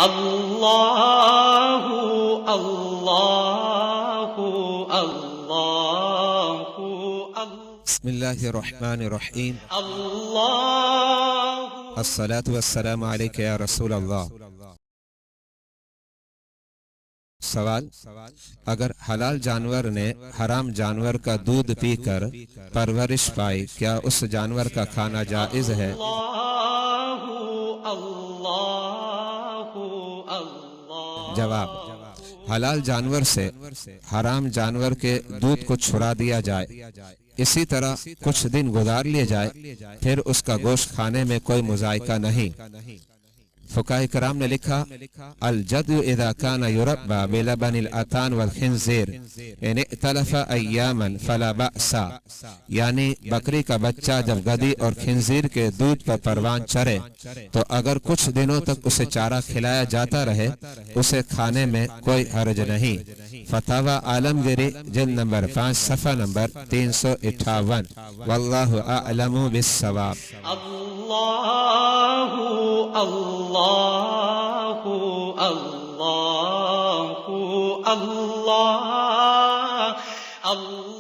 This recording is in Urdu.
اللہ اللہ اللہ بسم اللہ الرحمن الرحیم اللہ الصلاة والسلام علیک یا رسول اللہ۔ سوال: اگر حلال جانور نے حرام جانور کا دودھ پی کر پرورش پائی، کیا اس جانور کا کھانا جائز ہے؟ جواب: حلال جانور سے حرام جانور کے دودھ کو چھڑا دیا جائے، اسی طرح کچھ دن گزار لیے جائے، پھر اس کا گوشت کھانے میں کوئی مذائقہ نہیں۔ فقہاء کرام نے لکھا: الجد اذا كان يربى بلبن الاتان والخنزير ان ائتلف ایاما فلا بأس، یعنی بکری کا بچہ جب گدی اور خنزیر کے دودھ پر پروان چرے تو اگر کچھ دنوں تک اسے چارہ کھلایا جاتا رہے اسے کھانے میں کوئی حرج نہیں۔ فتاوی عالمگیری جلد نمبر 5 صفحہ نمبر 358۔ واللہ اعلم بالصواب۔ اللہ اللہ اللہ اللہ اللہ